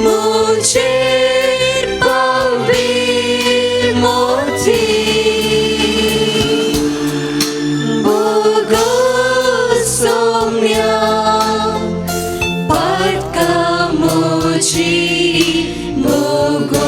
मुझे पावी मोती Bogo somya patka mochi bogo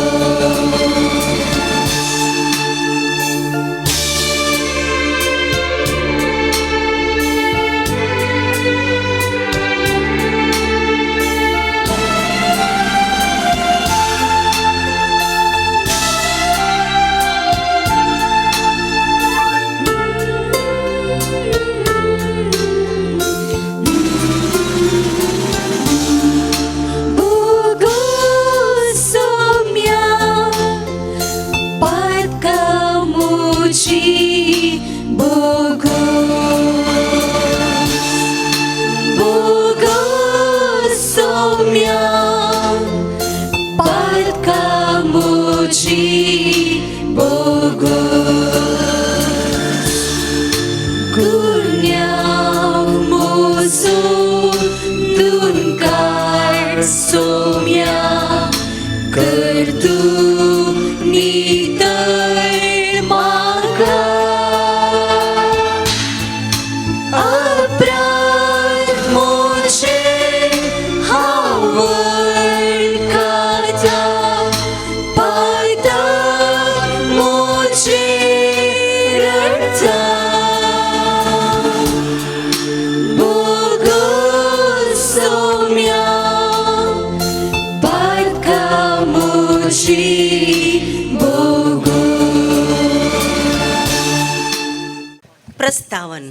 प्रस्तावन.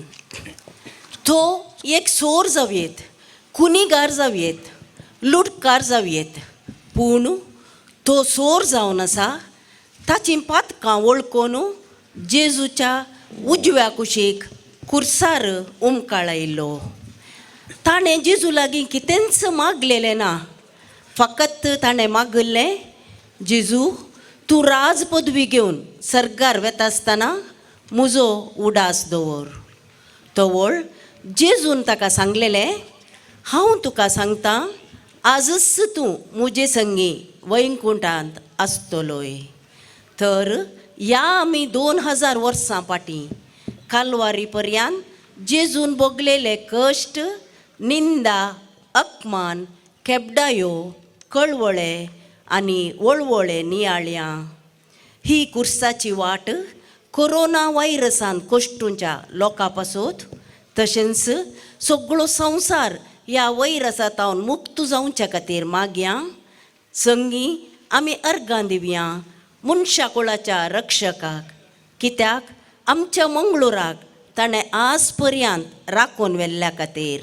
तो एक चोर जावयेत, कुणीगार जावयेत, लुटकार जावयेत, पूण तो चोर जावन आसा ताची पातकां वळखून जेजूच्या उजव्या कुशीक कुर्सार उमकाळायलो. ताणें जेजू लागीं कितेंच मागलेलें ना, फकत ताणें मागल्लें, जेजू तूं राज पदवी घेवन सर्गार वेता आसतना म्हजो उडास दवर. तवळ जेजून ताका सांगलेलें, हांव तुका सांगतां, आजच तूं म्हजे संगी वैकुंठांत आसतलोय. तर या आमी 2000 वर्सां फाटीं कालवारी पर्यंत जेजून भोगलेले कश्ट, निंदा, अपमान, केबडायो, कळवळे आनी वळवळे नियाळ्यां. ही कुर्साची वाट कोरोना व्हायरसान कोश्टूंच्या लोकां पासत, तशेंच सगळो संवसार ह्या व्हायरसांतावन मुक्त जावचे खातीर मागया. संगी आमी अर्गां दिवया मनशा कुळाच्या रक्षकाक, कित्याक आमच्या मंगळुराक ताणें आज पर्यंत राखून व्हेल्ल्या खातीर.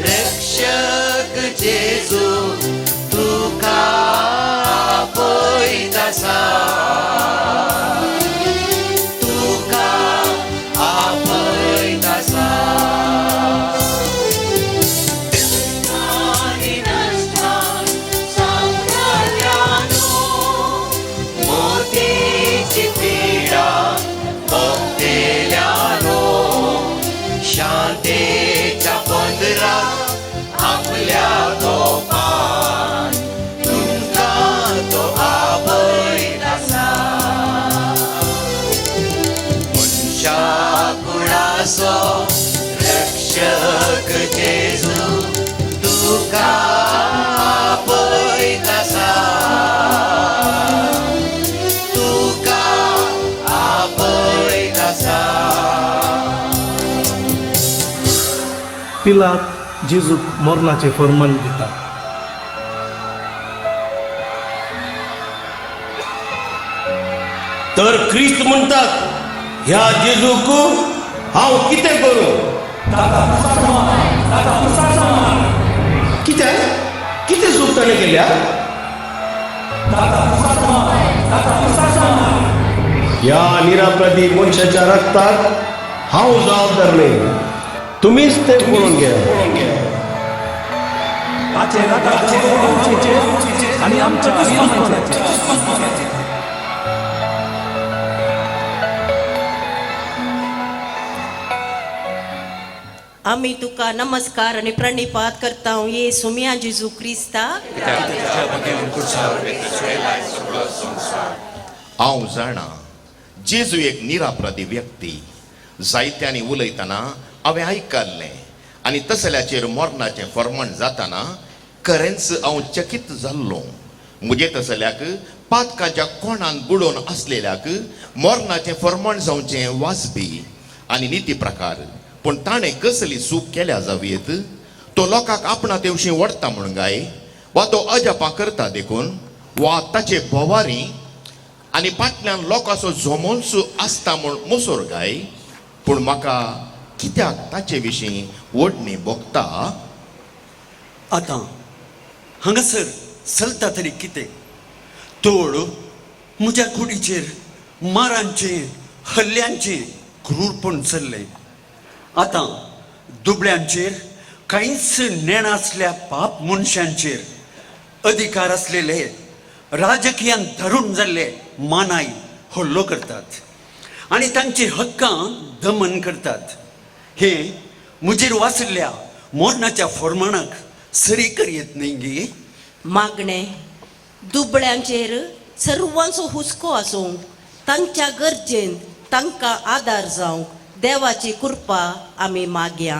रक्षक जेजू तुका पळयतासा, तुका आपयतासा. मोतीची पिडा भोगतेल्यानो शांतेच्या पंदराक आपल्या गोपान तुमकां तो आपयतासा. मनशा कुळाचो रक्षक जेजू तुका आपयतासा, तुका आपयतासा. पिलात जेजूक मरणाचे फर्मान दिता. तर ख्रिस्त म्हणटात, ह्या जेजूक हांव कितें करूं? कित्याक कितें चूक ताणें केल्या? ह्या निरापराधी मनशाच्या रक्ताक हांव जबाबदार नाही, तुम्हीच ते पळोवन घ्या. आणि आमच्या आम्ही तुका नमस्कार आणि प्रणिपात करता ये सुमिया जेजू क्रिस्ता हांव जाणा जेजू एक निरापराधी व्यक्ती. जायत्यांनी उलयतना हांवें आयकल्लें आनी तसल्याचेर मरणाचें फर्मण जाताना खरेंच हांव चकीत जाल्लो. मुगे तसल्याक पातकाच्या कोणान बुडोवन आसलेल्याक मरणाचें फर्मण जावचें वाजबी आनी निती प्रकार. पूण ताणें कसली चूक केल्या जावयेत? तो लोकांक आपणा तेवशी वडटा म्हूण गाय, वा तो अजापा करता देखून, वा ताचे बोवारी आनी फाटल्यान लोकांचो झोमोलसू आसता म्हूण मुसोर गाय. पूण म्हाका कित्याक ताचे विशीं वडणी भोगता? आतां हांगासर चलता तरी कितें? तोड म्हज्या कुडीचेर मारांचें हल्ल्यांचें क्रूरपण चल्लें. आतां दुबळ्यांचेर कांयच नेण आसल्या पाप मनशांचेर अधिकार आसलेले राजकीयान धरून जाल्ले मानाय हल्लो करतात आनी तांची हक्कां दमन करतात. हे म्हजेर वाचल्ल्या मरणाच्या फर्माणाक सरी करीत न्ही गे. मागणे दुबळ्यांचेर सर्वांचो हुस्को आसूंक, तांच्या गरजेन तांकां आदार जावंक देवाची कृपा आमी मागया.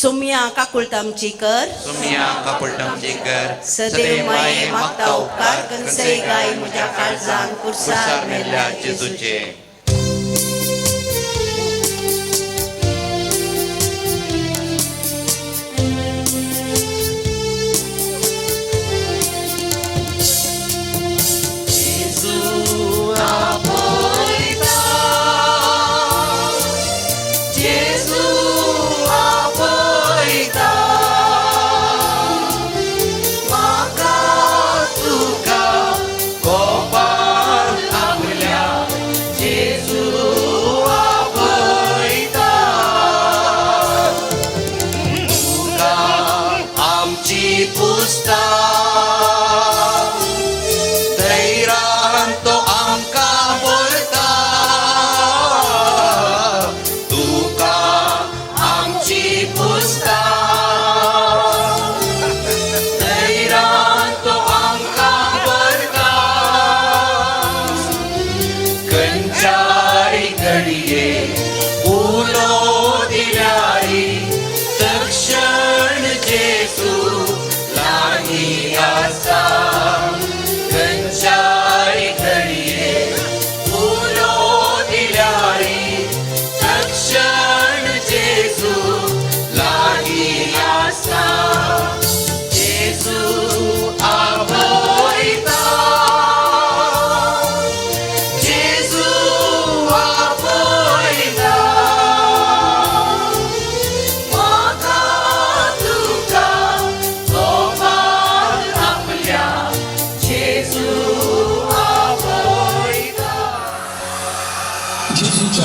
सोमिया काकुळटामची कर, सोमिया काकुळटामची कर, सदैव माये मागता उपकार कनसय गाय म्हज्या काळजान कुर्सार मेल्या जेजूचे.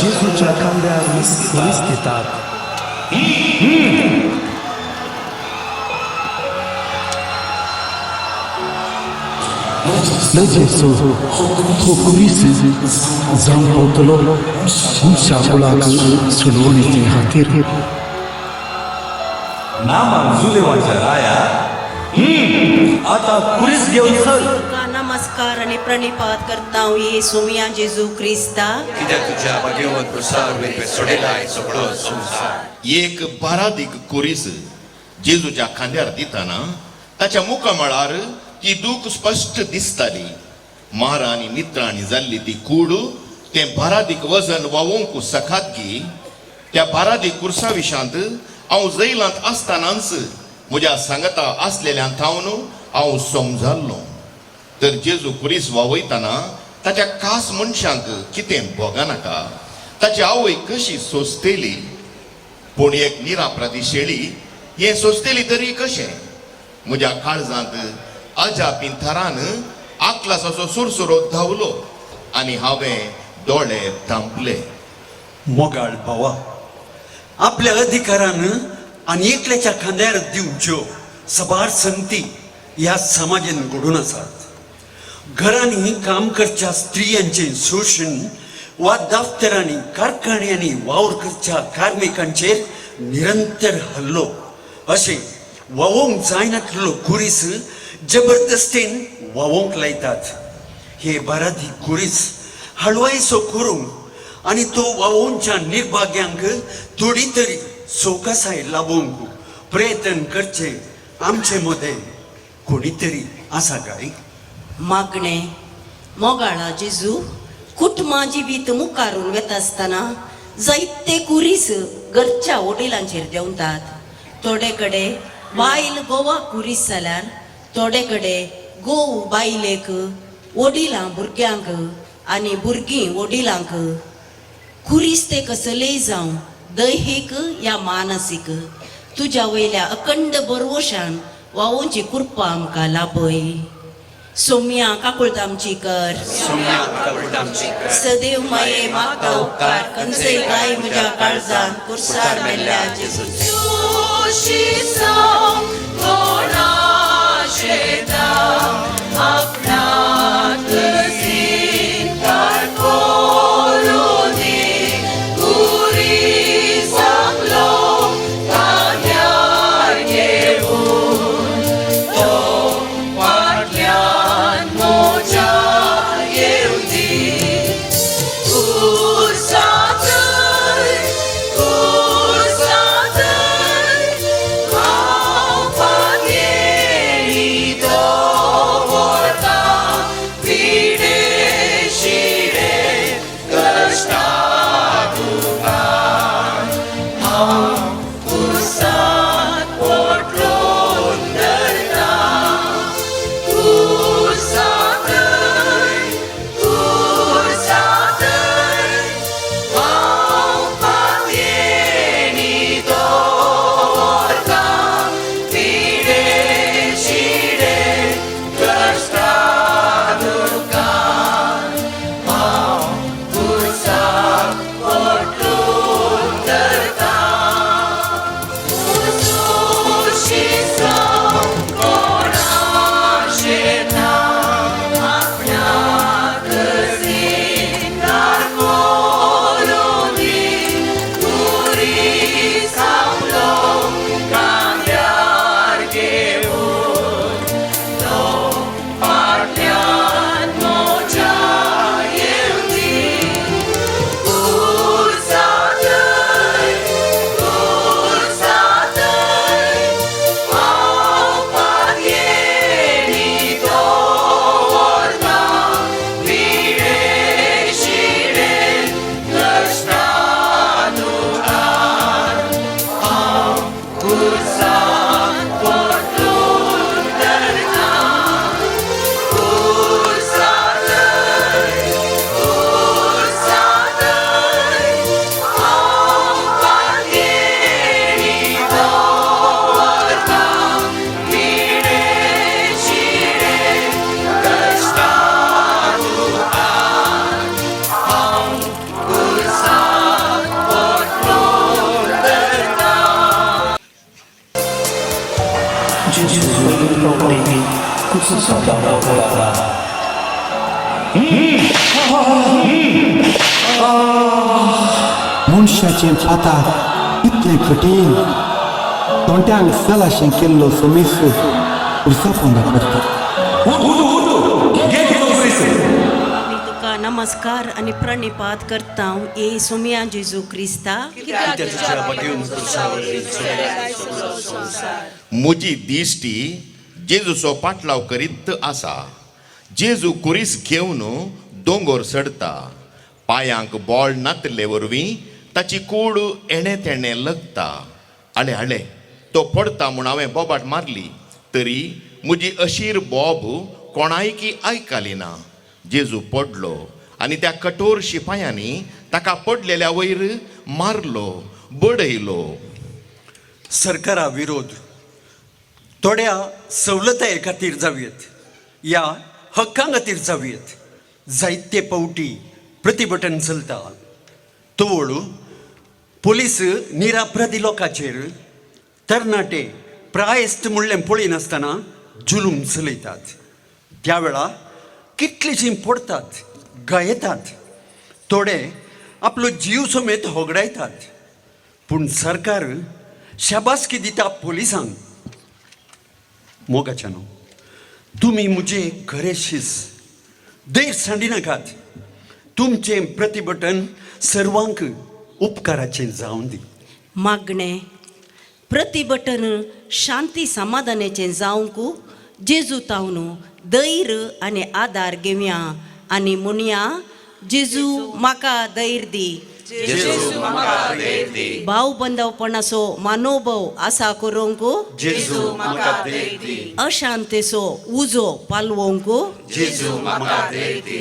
जेजूच्या खांद्यार वीस दितात. जेजू हो कुरीस जावन पावतलो शाकुलाक सोडवणीचे खातीर. नामांजुलेवाच्या राया आता कुरीस घेऊन चल. तुका नमस्कार आणि प्रणिपात करता ये सोमिया जेजू क्रिस्ता कित्याक तुज्या भाग्यवंत कुर्सार वयरपे सोडयलाय सगळो संवसार. एक बारादीक कुरीस जेजूच्या खांद्यार दिताना ताच्या मुखामळार ती दूख स्पश्ट दिसताली. मार आनी नित्राणी जाल्ली ती कूड तें बारादीक वजन वावोवंक सखातकी. त्या बारादीक कुर्सा विशांत हांव जैलांत आसतनाच म्हज्या सांगता आसलेल्यान थावन हांव समजाल्लो. तर जेजू कुरीस वावयतना ताच्या खास मनशांक कितें भोगनाका, ताची आवय कशी सोंसतेली. पूण एक निरापराधी शेळी हें सोंसतेली तरी कशें? म्हज्या काळजांत अजापीन थरान आकलासाचो सुरसुरो धांवलो आनी हांवें दोळे धांपले. मोगाळ भावा, आपल्या अधिकारानं आणि एकल्याच्या खांद्यार दिवच्यो सबार संगती ह्या समाजान घडून आसात. घरांनी काम करच्या स्त्रियांचे शोषण वा दफ्तरांनी कारखान्यांनी वावर करच्या कार्मिकांचेर निरंतर हल्लो अशें वावोंक जायनातलो कुरीस जबरदस्तीन वावोंक लायतात. हे बाराधी कुरीस हलवायसो करूंक आनी तो वावोंच्या निर्भाग्यांक थोडी तरी सोकासाय लाभोवंक प्रयत्न करचे आमचे मदें कोणी तरी आसा काय? मागणे मोगाळा जेजू कुटुंबा जिवीत मुखारून वेता आसतना जायते कुरीस घरच्या वडिलांचेर देंवतात. थोडे कडेन बायल गोवा कुरीस जाल्यार थोडे कडेन गोव बायलेक वडिलां भुरग्यांक आनी भुरगीं वडिलांक कुरीस ते कसलेय जावं दैहीक या मानसीक तुज्या वयल्या अखंड बरवशान वावोंची कृपा आमकां लाभय. सोम्या काकुळतामची कर सदैव माये मागता उपकार कंसे गाय म्हज्या काळजान कुर्सार मेल्ल्या जेजूचे. मनशाचें पाता इतलें कठीण तोंड्यांक सलाशें केल्लो समीस उरसा फोंडा करता. आमी तुका नमस्कार आनी प्रणिपात करता ए सोम्या जेजू क्रिस्ता. म्हजी दिश्टी जेजूचो पाटलाव करीत आसा. जेजू कुरीस घेवन दोंगोर चडता. पांयांक बॉल नातले वरवीं ताची कूड एणे तेणे लगता. आले आले तो पडता म्हूण हांवें बोबाट मारली तरी म्हजी अशीर बोब कोणायकी आयकली ना. जेजू पडलो आनी त्या कठोर शिपायांनी ताका पडलेल्या वयर मारलो बडयलो. सरकारा विरोध थोड्या सवलताये खातीर जावयेत या हक्कां खातीर जावयेत जायते पावटी प्रतिभटन चलता. तोवळ पोलीस निरापराधी लोकांचेर तरणाटे प्रायस्त म्हणलें पळयनासतना जुलूम चलयतात. त्या वेळा कितलींशीं पडटात, गायतात, थोडे आपलो जीव समेत होगडायतात. पूण सरकार शाबासकी दिता पोलिसांक. मोगाच्यानो, तुमी म्हजे खरे शीस देर सांडिनाकात. तुमचें प्रतिभटन सर्वांक उपकाराचें जावन दी. मागणें प्रतिभटन शांती समाधानाचें जावंक जेजू तावन धैर्य आनी आदार घेवया आनी म्हणया, जेजू म्हाका धैर्य दी. भाव बंधवपणाचो मनोभव आसा करूंक अशांतेचो उजो पालवंक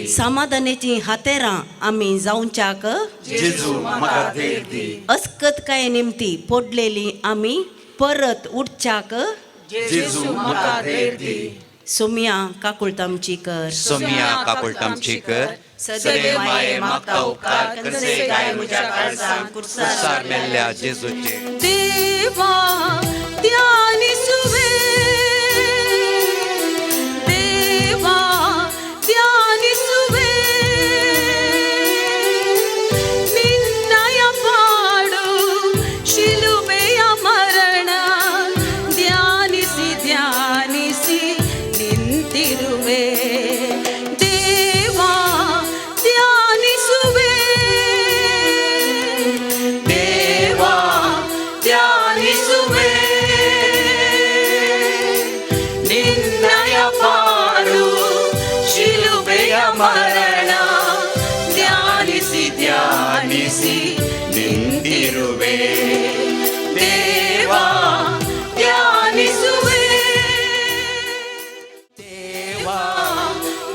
समाधानाची हातेरां आमी जावच्याक अस्कतकाये निमती पडलेली आमी परत उठच्याक सोमिया काकुळतामचीकर. सोमिया काकुळतामचीकर. सदैव माये मागता उपकार करसे काय म्हज्या काळजांत कुर्सार मेल्ल्या जेजूचे. देवा त्यानी सुवे, देवा त्यानी सुवे, निन्नय पाडू शिलुबेय मरण ध्यानिसी ध्यानिसी निंतिरुवे. ಮರಣ ಧ್ಯಾನಿಸಿ ಧ್ಯಾನಿಸಿ ನಿಂತಿರುವೆ. ದೇವಾ ಧ್ಯಾನಿಸುವೆ, ದೇವಾ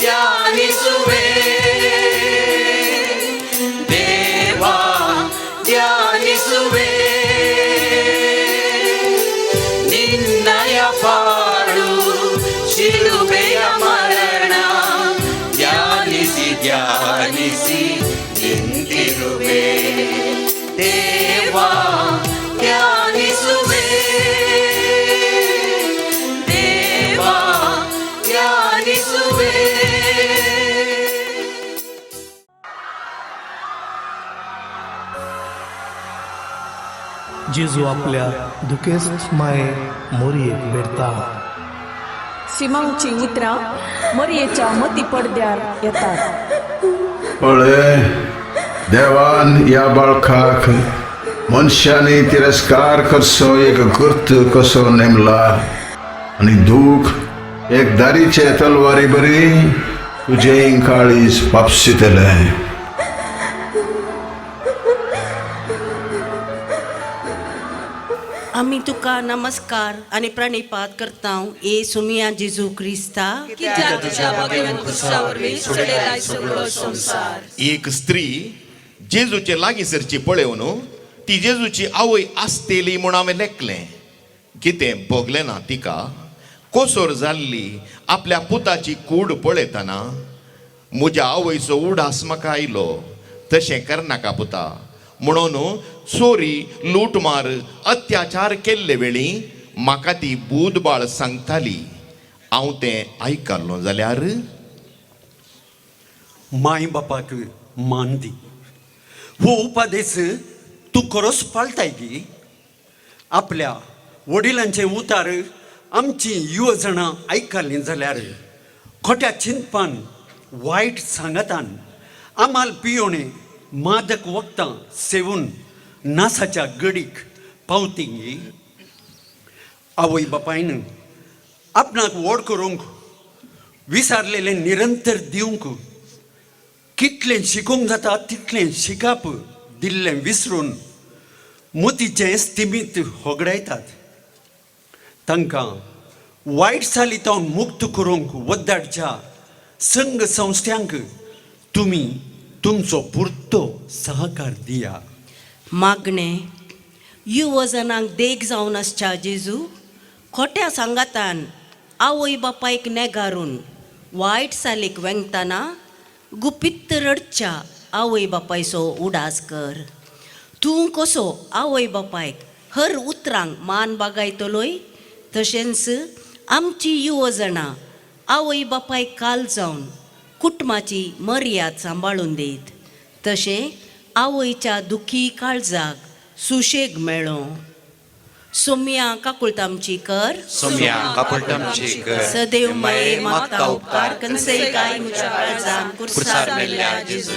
ಧ್ಯಾನಿಸುವೆ, ದೇವಾ ಧ್ಯಾನಿಸುವೆ. ನಿನ್ನಯ ಪಾಡು ಶಿಲುಬೆಯ ಮರಣ ಧ್ಯಾನಿಸಿ ನಿಂತಿರುವೆ. ದೇವಾ ಧ್ಯಾನಿಸುವೆ, ದೇವಾ ಧ್ಯಾನಿಸುವೆ. जेजू आपल्या दुखेस्त माये मोरयेक भेटता. सिमांची उतरां मरयेच्या मती पडद्यार येतात. पळय, देवान ह्या बाळकाक मनशांनी तिरस्कार करचो एक गुर्त कसो नेमला आनी दूख एक दारीचे तलवारी बरी तुजें काळीज वापसितलें. आमी तुका नमस्कार आनी प्रणिपात करता ए सुमिया जेजू क्रिस्ता. एक स्त्री जेजूचे लागींसरची पळयवन ती जेजूची आवय आसतेली म्हूण हांवें लेखलें. कितें भोगलें ना तिका. कोसोर जाल्ली आपल्या पुताची कूड पळयतना म्हज्या आवयचो उडास म्हाका आयलो. तशें करनाका पुता म्हणून चोरी लूटमार अत्याचार केल्ले वेळी म्हाका ती बुधबाळ सांगताली. हांव तें आयकल्लो जाल्यार माय बापाक मान दी. हो उपादेश तूं खरोच पाळटाय की. आपल्या वडिलांचे उतार आमची युवजणां आयकल्लीं जाल्यार खोट्या चिंतपान वायट सांगतान आमाल पियोणे मादक वखदां सेवून नासाच्या गडीक पावतींगी. आवय बापायन आपणाक व्हड करूंक विसारलेलें निरंतर दिवंक कितलें शिकोवंक जाता तितलें शिकाप दिल्लें विसरून मोतीचें स्तिमीत होगडायतात. तांकां वायट चालीतावन मुक्त करूंक वद्दाडच्या संघ संस्थांक तुमी तुमचो पुरतो सहकार दिया. मागणें युवजनांक देख जावन आसच्या जेजू. खोट्या सांगातान आवय बापायक नेगारून वायट चालीक वेंगताना गुपित्त रडच्या आवय बापायचो उडास कर. तूं कसो आवय बापायक हर उतरांक मान बागायतलोय तशेंच आमची युवजणां आवय बापायक काल जावन कुटुंबाची मर्याद सांबाळून देत तशें आवयच्या दुखी काळजाक सुशेग मेळो. सोम्या काकुळतामचीकर सोम्या काकुळतामचीकर सदैव माये मागता उपकार कनसे काय म्हज्या काळजान कुर्सार मेल्ल्या जेजू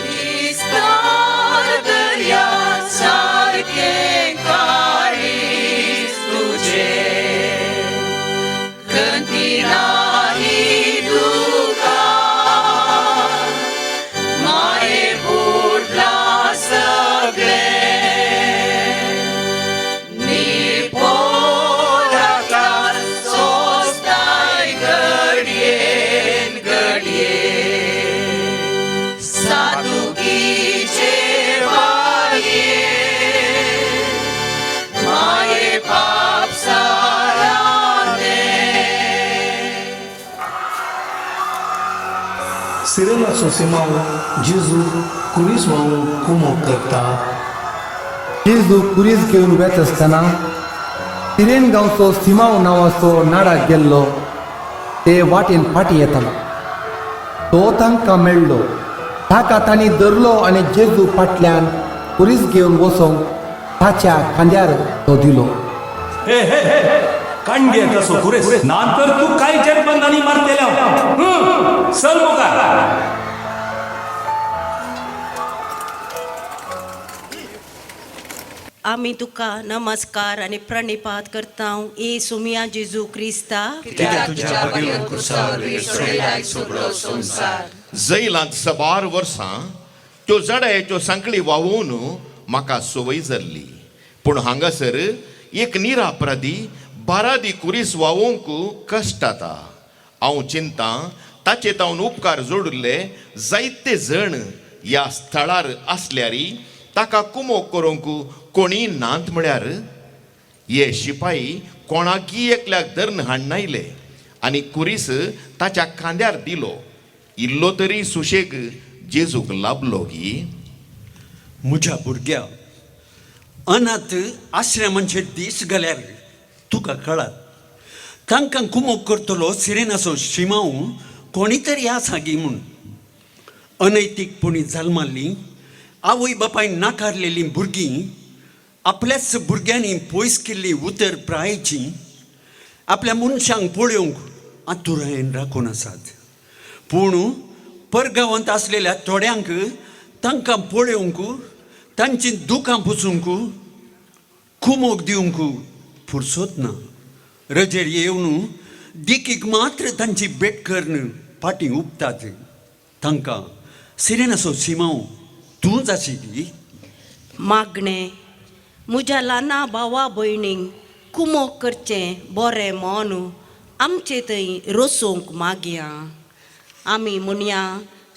Sirena Sosimau, Jesu, Kurismau, Kumo करता. जेजू कुरीस घेऊन वेत असताना तिरेन गांवचो सिमाव नांवाचो नाडा गेल्लो ते वाटेन फाटी येतालो. तो तांकां मेळ्ळो. ताका तांणी धरलो आनी जेजू फाटल्यान कुरीस घेवन वचोंक ताच्या खांद्यार तो दिलो. हे हे हे कांडे कसो कुरेस नांतर तू काय जेरबंदानी मारतेल्या चल मुखार. आमी तुका नमस्कार आनी प्रणिपात करता ए सोमिया जेजू क्रिस्ता. जैलांत सबार वर्सां त्यो जड्याच्यो सांकळी वावून म्हाका संवय जाल्ली. पूण हांगासर एक निरापराधी बारादी कुरीस वावोवंक कश्ट जाता. हांव चिंतां ताचे तावन उपकार जोडिल्ले जायते जण ह्या स्थळार आसल्यारी ताका कुमोग करूंक कोणी नांत म्हळ्यार हे शिपाई कोणाकी एकल्याक धरून हाडून आयले आनी कुरीस ताच्या खांद्यार दिलो. इल्लो तरी सुशेग जेजूक लाभलो की. म्हज्या भुरग्या अनाथ आश्रमांचे दीस गेल्यार तुका कळत तांकां कुमोग करतलो सिरेनाचो शिमाव कोणी तरी आसा गी म्हूण. अनैतीकपणी जल्माल्लीं आवय बापायन नाकारलेलीं भुरगीं आपल्याच भुरग्यांनी पयस केल्ली उतर प्रायेची आपल्या मनशांक पळोवंक आतुरायेन राखून आसात. पूण परगांवांत आसलेल्या थोड्यांक तांकां पळोवंक तांची दुखां पुसूंक कुमोग दिवंक फुरसत ना. रजेर येवन देखीक मात्र तांची भेट करून फाटीं उपतात. तांकां सिरेनाचो शिमाव तूंच आशिल्ली. मागणें म्हज्या ल्हाना भावा भयणींक कुमोग करचें बरें मन आमचे थंय रोसोंक मागया. आमी म्हणया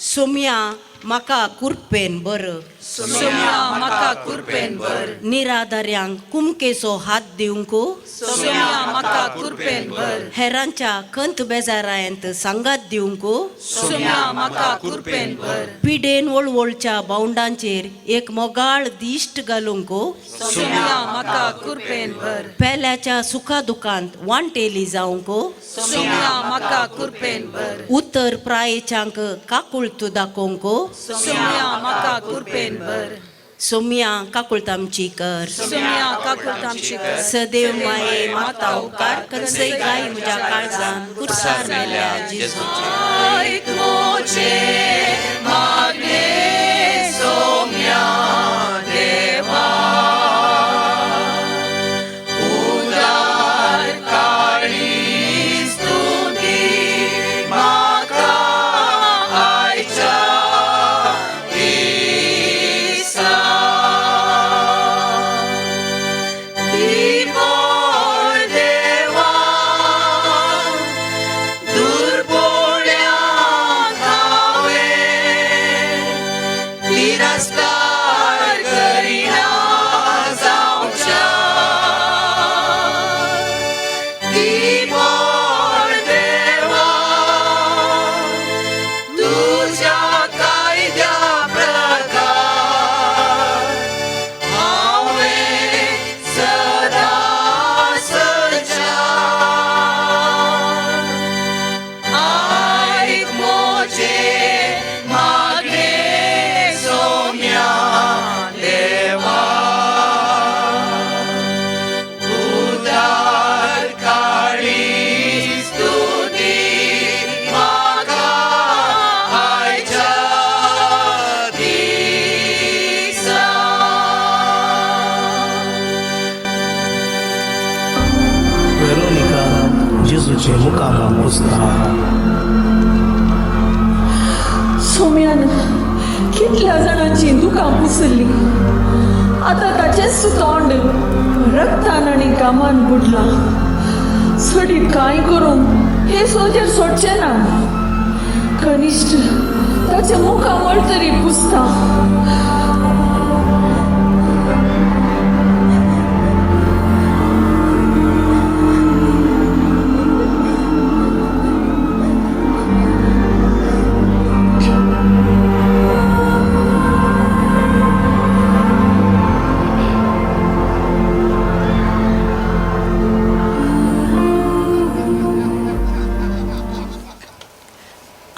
सोम्या म्हाका कुरपेन बर. सोम्या म्हाका कुरपेन भर. निराधार्यांक कुमकेचो हात दिवंक. सोम्या म्हाका कुरपेन भर. हेरांच्या खंत बेजारायंत सांगात दिवंक. सोम्या म्हाका कुरपेन भर. पिडेन वळवळच्या बावंडांचेर एक मोगाळ दिश्ट घालूंक. सोम्या म्हाका कुरपेन भर. पेल्याच्या सुखा दुखांत वांटेली जावंक. सोम्या म्हाका कुरपेन भर. उतर प्रायेच्यांक काकुळत दाखोवंक. सोम्या म्हाका कुरपेन भर. सोम्या काकुळतामचीकर सोम्या काकुळतामचीकर सदैव माये मागता उपकार कनसे काय म्हज्या काळजान कुर्सार मेल्या जेजू. आयक मोचे मागणे सोम्या देवा. उदार काळी स्तुती म्हाका आयच्या दिसा. दिवोळ देवा दुर्बोळ्यांक हांवें जेजूचे मुखामोल पुसता. सोम्यान कितल्या जाणांची दुकां पुसली. आता ताचेच तोंड रक्तान आनी कामान बुडला. सडी कांय करूंक हे सोजेर सोडचे ना. कनिश्ट ताचे मुखामोल तरी पुसता.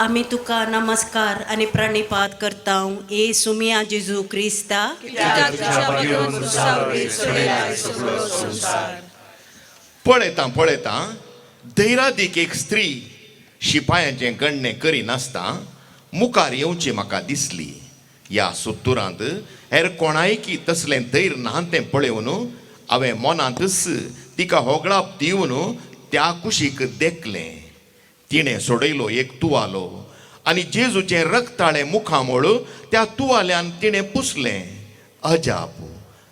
आम्ही तुका नमस्कार आणि प्रणिपात करता ए सुमिया जेजू क्रिस्ता. पळयता धैर्यादीक एक स्त्री शिपायांचे गणने करिनासता मुखार येवची म्हाका दिसली. ह्या सुत्तुरांत हेर कोणायकी तसलें धैर्य ना तें पळयोवन हांवें मनांतच तिका होगळाप दिवन त्या कुशीक देखलें. तिणें सोडयलो एक तुवालो आनी जेजूचें रक्ताळें मुखामोळ त्या तुवाल्यान तिणें पुसलें. अजाप,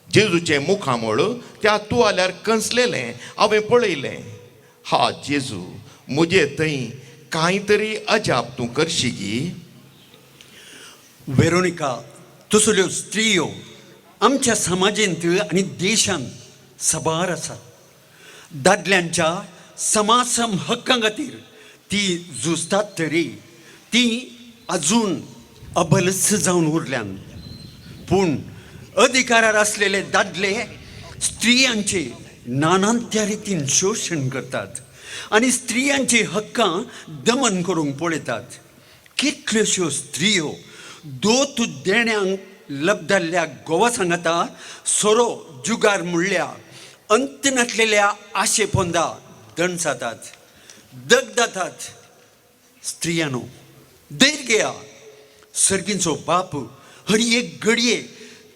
जेजूचें मुखामोळ त्या तुवाल्यार कंसलेलें हांवें पळयलें. हा जेजू, म्हजे थंय कांय तरी अजाप तूं करशिगी. वेरोनिका, तसल्यो स्त्रियो आमच्या समाजेंत आनी देशांत सबार आसा. दादल्यांच्या समासम हक्कां खातीर ती झुजतात तरी ती अजून अबलच जावन उरल्यान. पूण अधिकारार असलेले दादले स्त्रियांचे नानांत्या रितीन शोषण करतात आनी स्त्रियांची हक्कां दमन करूंक पळयतात. कितल्योश्यो स्त्रियो दोत देण्यांक लबदाल्ल्या गोवा सांगाता सोरो जुगार म्हणल्या अंत नासलेल्या आशे पोंदा दणसातात, दगदातात. स्त्रियानो, धैर्य घेया. सर्गींचो बाप हर एक घडये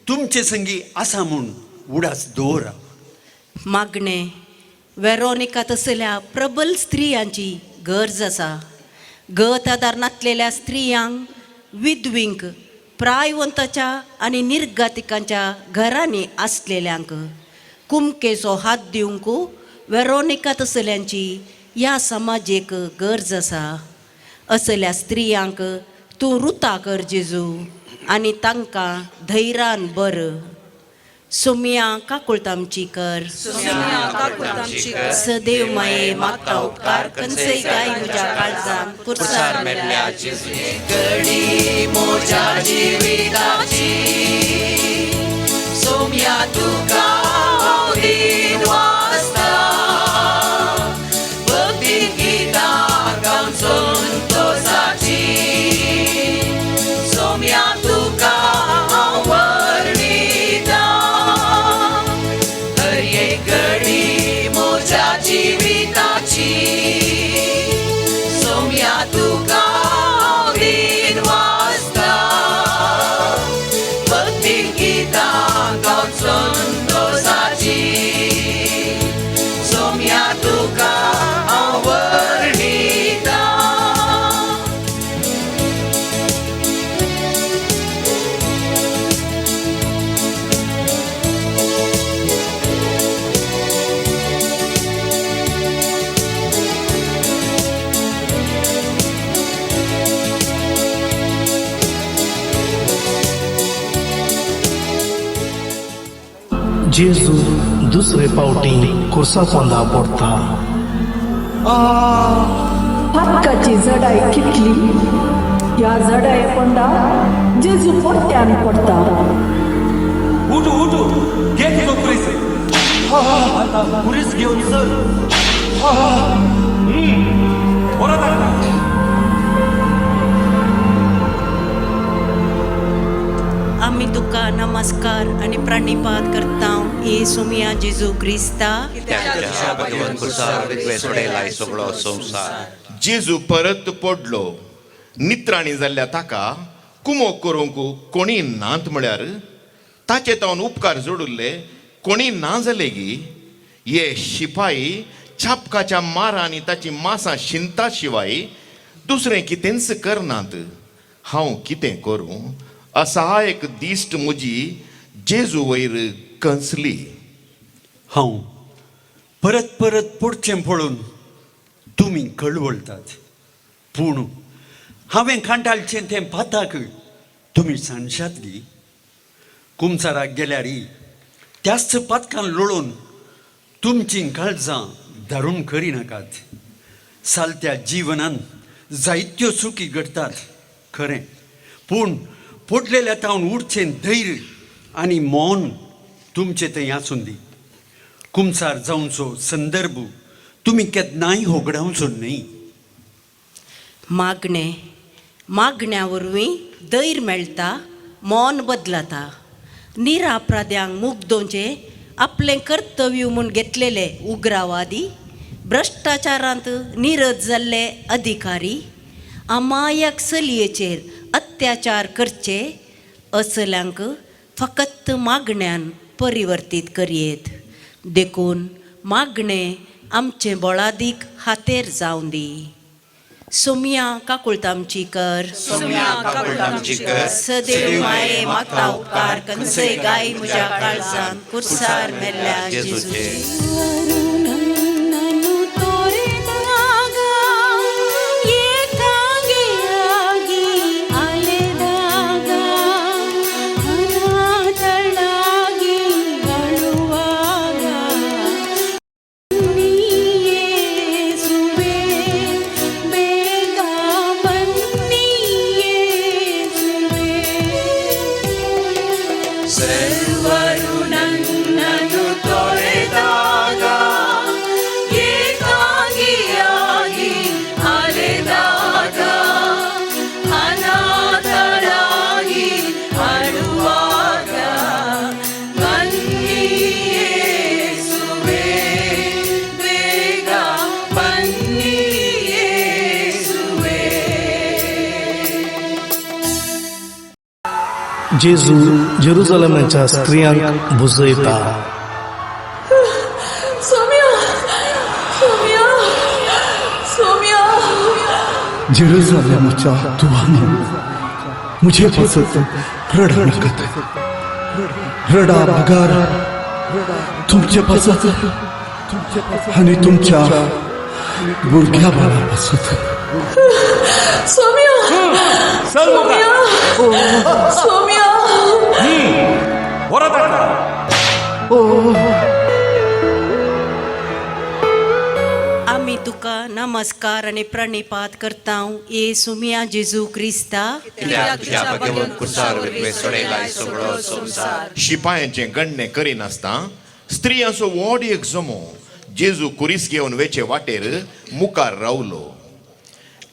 तुमचे संगी आसा म्हूण उडास दवरा. मागणे, वेरोनिका तसल्या प्रबल स्त्रियांची गरज आसा. गत आदार नासलेल्या स्त्रियांक, विधवींक, प्रायवंताच्या आनी निर्गातिकांच्या घरांनी आसलेल्यांक कुमकेचो हात दिवंक वेरोनिका तसल्यांची ह्या समाजेक गरज आसा. असल्या स्त्रियांक तूं रुता कर जेजू आनी तांकां धैर्यान बर. सुमिया काकुळतामची कर. सदैव माये मागता उपकार कनसय काय म्हज्या काळजान कुर्सार मेल्ल्या घडी मोच्या जिविताची. सोम्या तुका हांव दीन वाचता. भक्ती गितां गावन संतोषाची. सोम्या तुका हांव वर्णिता. हर एक घडी मोच्या जिविताची. सोम्या तुका हांव दीन वाचता. भक्ती गितां गावन संतोषाची. सोम्या तुका हांव वर्णिता. जेजू दुसरे पावटी कुर्सा पोंदा पडटा. हक्काची जडाय कितली. ह्या जडाय पोंदा जेजू पोट्यान पडटा. उठ उठ घे तुझो कुरीस. आता कुरीस घेऊन चल. परत हाड. आम्ही तुका नमस्कार आणि प्रणिपात करता ए सुमिया जेजू क्रिस्ता. त्याच्या भगवंत कुर्सार विधवे सोडयलाय सगळो संसार. जेजू परत पडलो. नित्राणी जाल्ल्या ताका कुमो करूंक कोणी नात म्हळ्यार ताचे तावन उपकार जोडुल्ले कोणी ना जाले गी. हे शिपाई छापकाच्या मारांनी ताची मासां शिंता शिवाय दुसरें कितेंच करनात. हांव कितें करूं? असायक दिश्ट म्हजी जेजू वयर कंसली. हांव परत परत पुढचें पळोवन तुमी कळवळटात, पूण हांवें खांटाळचें तें पाताक तुमी सांगशातली. कुमसाराक गेल्यार त्याच पातकान लोळोवन तुमचीं काळजां धरून करिनाकात. सालत्या जिवनांत जायत्यो चुकी घडटात खरें, पूण पडलेल्या तावन उठचें धैर्य आनी मौन तुमचें थंय आसूं दी. कुमसार जावचो संदर्भ तुमी केन्नाय होगडावचो न्ही. मागण्या वरवीं धैर्य मेळटा, मौन बदलता. निरापराध्यांक मुग्धोवचें आपलें कर्तव्य म्हूण घेतलेले उग्रवादी, भ्रश्टाचारांत निरत जाल्ले अधिकारी, अमायक चलयेचेर अत्याचार करचे असल्यांक फकत मागण्यान परिवर्तीत करयेत. देखून मागणें आमचें बळादीक हातेर जावं दी. सोमिया काकुळतामचीकर, सदैव माये मागता उपकार, कंसय गाय म्हज्या काळजान, कुर्सार मेल्ल्या जेजूचे. जेजू जेरुसलेमच्या स्त्रियांक बुजयता. जेरुसलेमच्या तुवांनी मुझे पासून रडा नकत. रडा बगार तुमचे पासून आणि तुमच्या भुरग्या बाळा पासून. आमी तुका नमस्कार आनी प्रणिपात करता, ये सुमिया जेजू क्रिस्ता. शिपायांचें गणने करिनासता स्त्रियांचो व्हड एक जमो जेजू कुरीस घेवन वेचे वाटेर मुखार रावलो.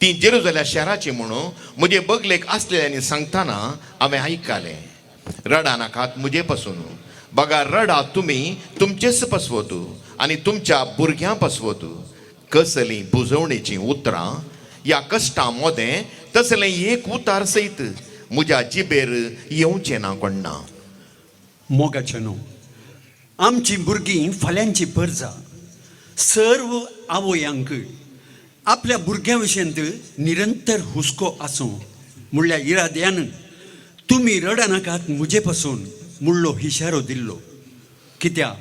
ती जेरुसलेम शहराची म्हणून म्हजे बगलेक आसलेल्यांनी सांगताना हांवें आयकलें. रडा नाकात मुजे पासून, बघा रडा तुमी तुमचेच पसवत आनी तुमच्या भुरग्यां पसवत. कसली बुजवणेची उतरां ह्या कश्टां मोदें तसलें एक उतार सयत म्हज्या जिबेर येवचें ना कोण्णा. मोगाचें न्हू, आमची भुरगीं फाल्यांची परजा. सर्व आवयांक आपल्या भुरग्यां विशयंत निरंतर हुस्को आसूं म्हणल्या इराद्यान तुमी रडा नाकात मुजे पासून म्हणलो इशारो दिल्लो. कित्याक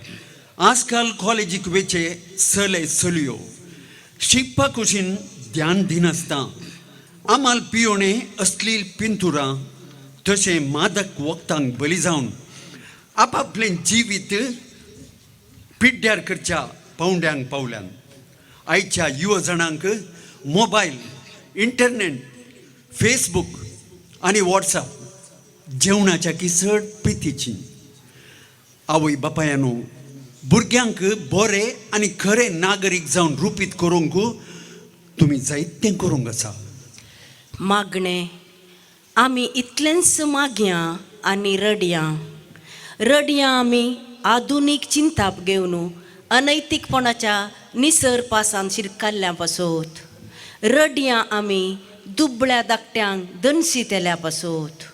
आजकाल कॉलेजीक वेचे चले चलयो शिकपा कुशीन ध्यान दिनासता आमाल पियोणे असलील पिंतुरां तशें मादक वखदांक बली जावन आपापलें जिवीत पिड्ड्यार करच्या पावंड्यांक पावल्यान. आयच्या युवा जाणांक मोबायल, इंटरनेट, फेसबुक आनी वॉट्सॲप जेवणाच्या किसड प्रितीची. आवय बापायानो, भुरग्यांक बरे आनी खरे नागरीक जावन रुपीत करूंक तुमी जायतें करूंक आसा. मागणें आमी इतलेंच मागया आनी रडया आमी आधुनीक चिंताप घेवन अनैतीकपणाच्या निसर पासान शिरकाल्ल्या पासोत. रडया आमी दुबळ्या धाकट्यांक दनशितेल्या पासोत.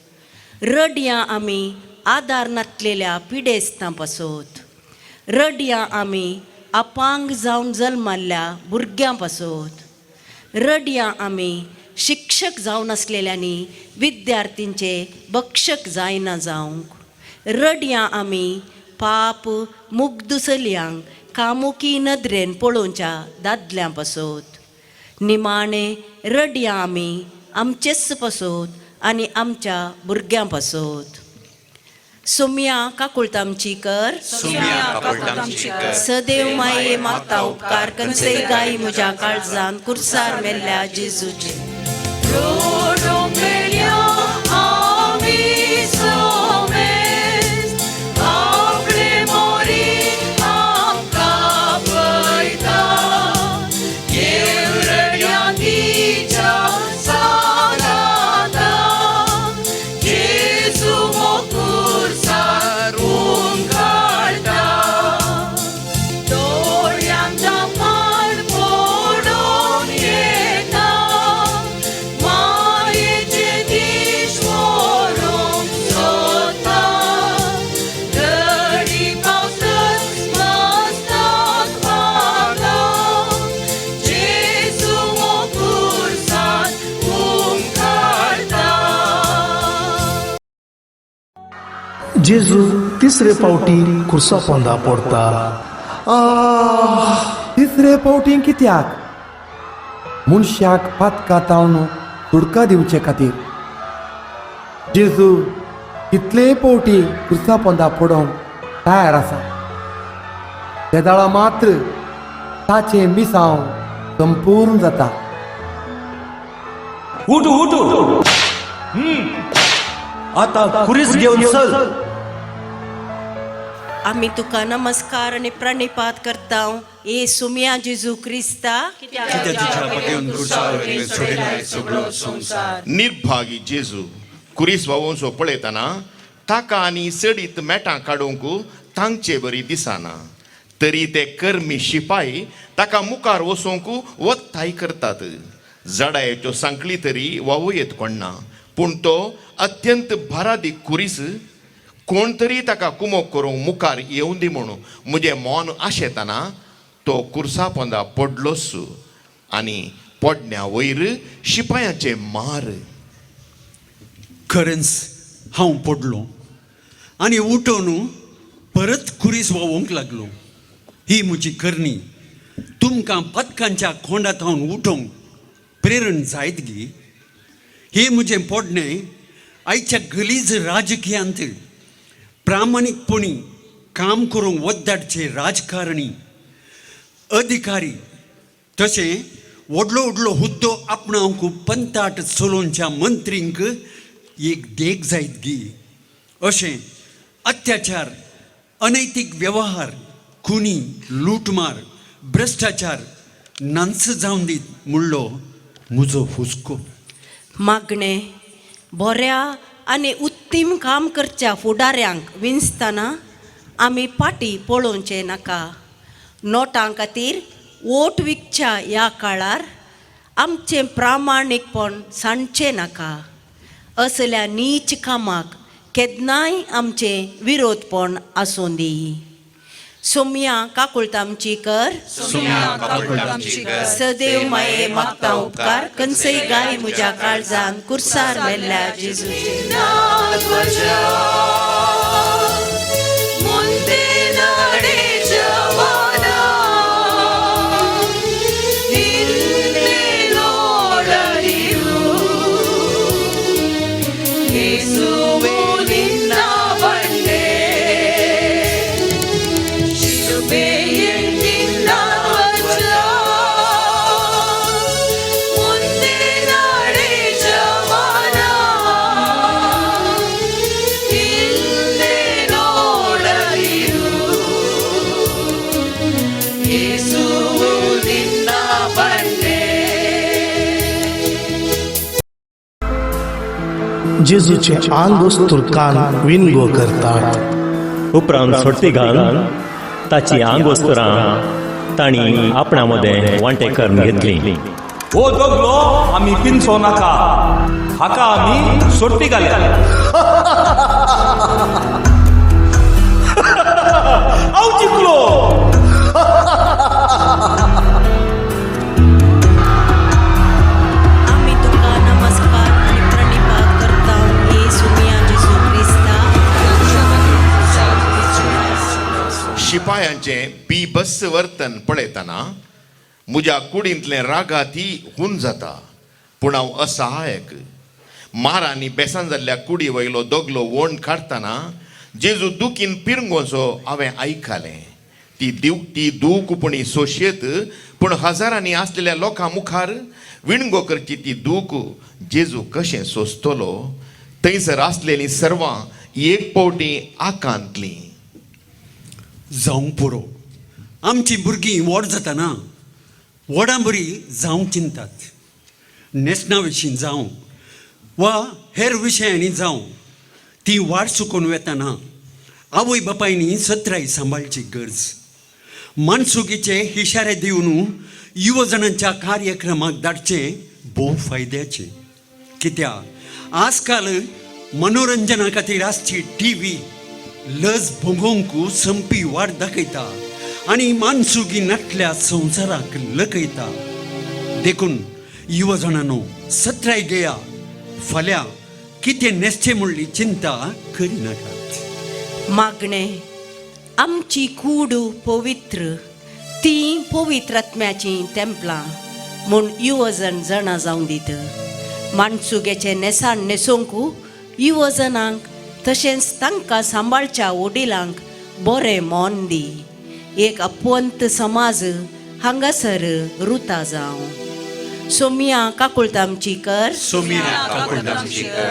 रडया आमी आदार नातलेल्या पिडेस्तां पासोत. रडया आमी अपांग जावन जल्माल्ल्या भुरग्यां पासत रडया आमी शिक्षक जावन आसलेल्यांनी विद्यार्थींचे भक्षक जायना जावंक रडया आमी पाप मुग्ध चलयांक कामुकी नदरेन पळोवच्या दादल्यां पासत निमाणे रडया आमी आमचेच पासत आनी आमच्या भुरग्यां पासत सोम्या काकुळतामचीकर सदैव माये मागता उपकार कनसे गाय म्हज्या काळजान कुर्सार मेल्ल्या जेजूची जेजू तिसरे पावटी कुर्सा पोंदा पडता. तिसरे पावटी कित्याक मनशाक पातकां तावन सुडका दिवचे खातीर. जेजू कितलेय पावटी कुर्सा पोंदा पडोवंक तयार आसा. त्या दाळा मात्र ताचें मिसांव संपूर्ण जाता. उठ आता कुरीस घेऊन चल. आमी तुका नमस्कार आनी प्रणिपात करता ए सोम्या जेजू क्रिस्ता निर्भागी जेजू कुरीस वावोसो पळयतना ताका आनी सडीत मेटां काडूंक तांचे बरी दिसना. तरी ते कर्मी शिपाई ताका मुखार वचोंक वत्ताय करतात. जडायेच्यो सांकळी तरी वावूयेत कोणना पूण तो अत्यंत भारादीक कुरीस कोण तरी ताका कुमोक करूंक मुखार येवं दी म्हणून म्हजें मोन आशेतना तो कुर्सा पोंदा पडलोच आनी पडण्या वयर शिपायाचे मार. खरेंच हांव पडलो आनी उठोन परत कुरीस वावोंक लागलो. ही म्हजी करणी तुमकां पदकांच्या खोंडात हांव उठोवंक प्रेरण जायत गी. हे म्हजें पडणें आयच्या गलीज राजकीयांत प्रामाणीकपणी काम करूंक वद्दाडचे राजकारणी अधिकारी तशें व्हडलो व्हडलो हुद्दो आपणावंक पंताट चलोवच्या मंत्रींक एक देख जायत गी. अशें अत्याचार अनैतीक वेव्हार खुनी लूटमार भ्रश्टाचार नांच जावन दीत म्हणलो म्हजो हुस्को. मागणें बऱ्या आनी उत्तीम काम करच्या फुडाऱ्यांक विंचतना आमी फाटीं पळोवचें नाका. नोटां खातीर वोट विकच्या ह्या काळार आमचें प्रामाणीकपण सांडचें नाका. असल्या नीच कामाक केन्नाय आमचें विरोधपण आसूं दी. सोम्या काकुळतामचीकर सदैव माये मागता उपकार कनसे गाय म्हज्या काळजान कुर्सार मेल्ल्या जेजूची. जेजूचे आंग वस्तूर कान विणगो करतात. उपरांत सोडती घालून ताची आंग वस्तुरां तांणी आपणा मदें वांटे करून घेतली. हो दोगलो आमी पिंचो नाका, हाका आमी सोडटी घाल्या. हांव जिखलो. शिपायांचें बिबस वर्तन पळयतना म्हज्या कुडींतलें रागाती हून जाता, पूण हांव असहायक. मारांनी बेसान जाल्ल्या कुडी वयलो दोगलो वोंड काडटना जेजू दुखीन पिरंगोसो हांवें आयकलें. ती दूखपणी सोशयेत, पूण हजारांनी आसलेल्या लोकां मुखार विणगो करची ती दूख जेजू कशें सोंसतलो. थंयसर आसलेलीं सर्वां एक पावटी आकांतलीं. जावं पुरो, आमची भुरगीं व्हड जातना व्हडां बरी जावं चिंतात. नेसना विशीं जावं वा हेर विशयांनी जावं ती वाट चुकोवन वेतना आवय बापायनी सत्राय सांबाळची गरज. मनसुगीचे इशारे दिवन युवजनांच्या कार्यक्रमाक धाडचे भोव फायद्याचे. कित्याक आजकाल मनोरंजना खातीर आसची टीव्ही लज भोगोवंक संपी वाट दाखयता आनी मानसुगी नाटल्या संवसाराक लकयता. देखून युवजनांनो, सत्राय घेया. फाल्यां कितें नेसचें म्हणली चिंता करिनाकात. मागणे, आमची कूड पवित्र, ती पवित्र आत्म्याची तेंपलां म्हूण युवजन जाणा जावं दीत. मानसुगेचे नेसाण न्हेसोवंक युवजनांक तशेंच तांकां सांबाळच्या वडिलांक बरें मोन दी. एक अपवंत समाज हांगासर रुता जावं. सोमिया काकुळतामचीकर,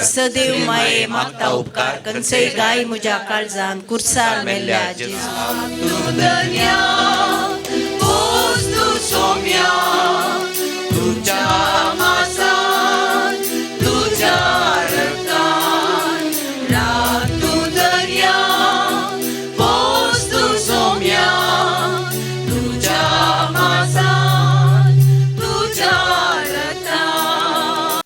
सदैव माये मागता उपकार कनसय गाय म्हज्या काळजान कुर्सार मेल्ल्या सोम्या तुझ्या मासान तुझ्या रक्तान रातू दर्या पोस्तू सोम्या तुझ्या मासान तुझ्या रक्तान.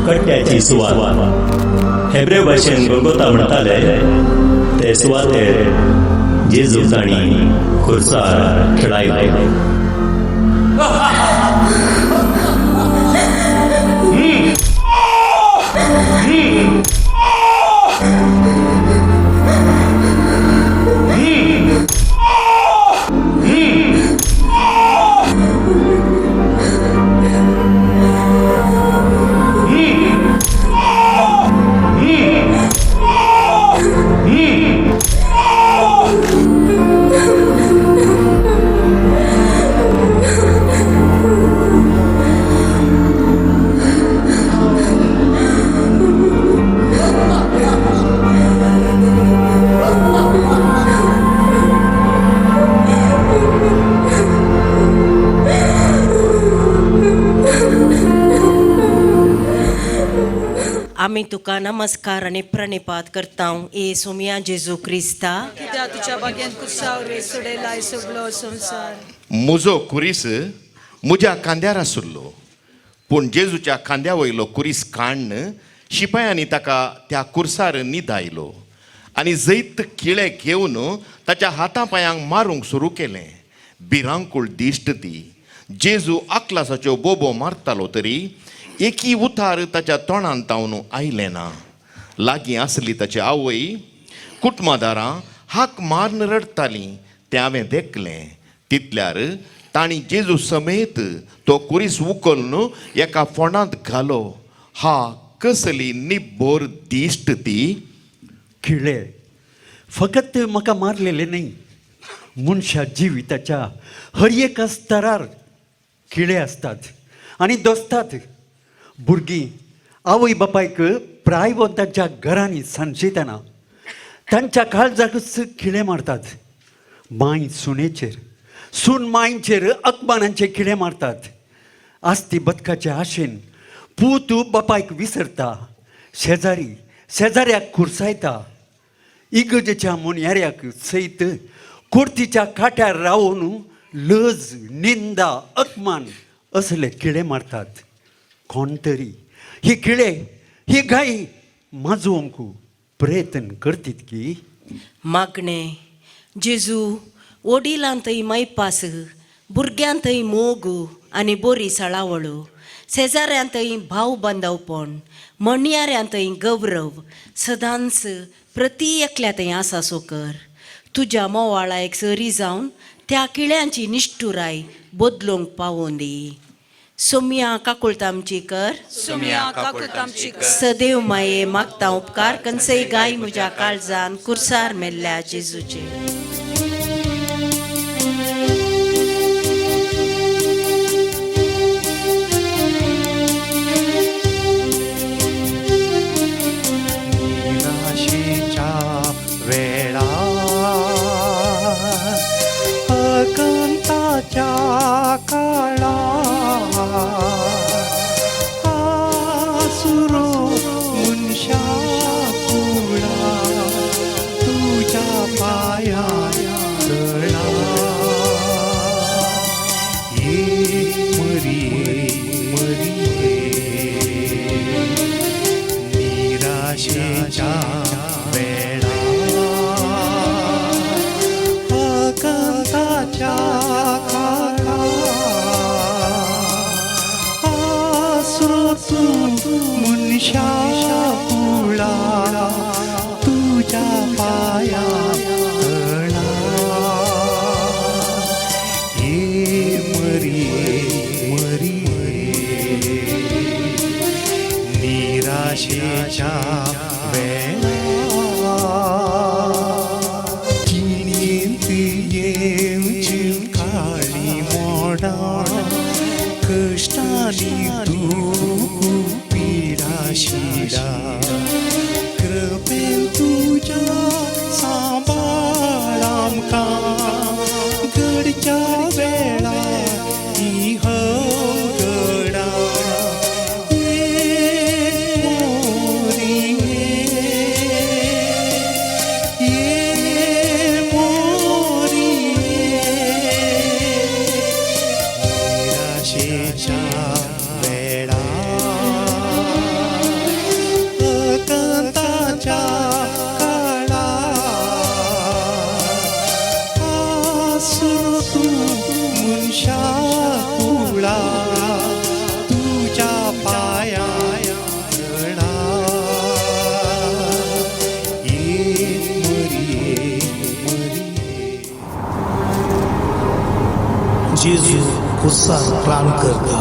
कट्ट्याची सुवात हेब्रे भाशेन गोगोता म्हणटाले. ते सुवातेर जेजू ताणी खुर्सार खेळायलो. आमी तुका नमस्कार आनी प्रणिपात करता ए सोमिया जेजू क्रिस्ता. कित्याक तुझ्या बागेंत कुसावर सोडयलाय सगळो संवसार. म्हजो कुरीस म्हज्या खांद्यार आसुल्लो, पूण जेजूच्या खांद्या वयलो कुरीस काण्ण शिपायांनी ताका त्या कुर्सार न्हिदायलो आनी जैत किळे घेवन ताच्या हातां पांयांक मारूंक सुरू केलें. भिरांकूळ दिश्ट ती. जेजू आकलासाच्यो बोबो मारतालो तरी एकी उतार ताच्या तोंडान तावन आयलें ना. लागीं आसली ताची आवय कुटुंबादारां हाक मारून रडटालीं तें हांवें देखलें. तितल्यार तांणी जेजू समेत तो कुरीस उखलून एका फोंडांत घालो. हा कसली निब्बोर दिश्ट ती. खिळे फकत म्हाका मारलेले न्ही, मनशा जिविताच्या हर एका स्तरार खिळे असतात आनी दोसतात. भुरगीं आवय बापायक प्रायवंतांच्या घरांनी सांजेतना तांच्या काळजाकच खिळे मारतात. माय सुनेचेर, सून मायचेर अकबानांचे खिळे मारतात. आस्ती बदकाच्या आशेन पूत बापायक विसरता. शेजाऱ्याक खुरसायता. इगजेच्या मुन्याऱ्याक सयत कुर्तीच्या काट्यार रावून लज, निंदा, अपमान असले किडे मारतात. कोण तरी ही किडे ही गाय माजोवंक प्रयत्न करतात की. मागणे, जेजू वडिलांतय मैपास, भुरग्यांतय मोग आनी बरी सळावळो. शेजाऱ्यांतय भाव बांदवपण म्हणयाऱ्यांतय गौरव सदांच प्रती एकल्यातय आसा सो कर. तुज्या मोवाळायक सरी जावन त्या किळ्यांची निश्ठुराय बदलूंक पावोवन दी. सोम्या काकुळतामचीकर सुम्या काकुळतामचीकर सदैव माये मागता उपकार कनसय गाय म्हज्या काळजान कुर्सार मेल्ल्या जेजूचे. निराशेच्या वेळा अकंताच्या काळा आसुरो मुनशा पुळा तुझ्या पाया गळा ये मरिये निराशेच्या वेळा अकंताच्या काळा आसुरो मुनशा पुळा तुझ्या पाया गळा ये मरिये निराशेच्या वेळा किनींत येऊची काळी मोडा कष्टानी दुःख पीडा शिडा कृपेन तुझ्या सांभाळ आमकां घडच्या वेळा ही गडा निराशेच्या वेळा अकंताच्या काळा आसुरो तू मुनशा पुळा तुझ्या पाया गळा ये मरिये जेजू कुर्सार प्राण करता.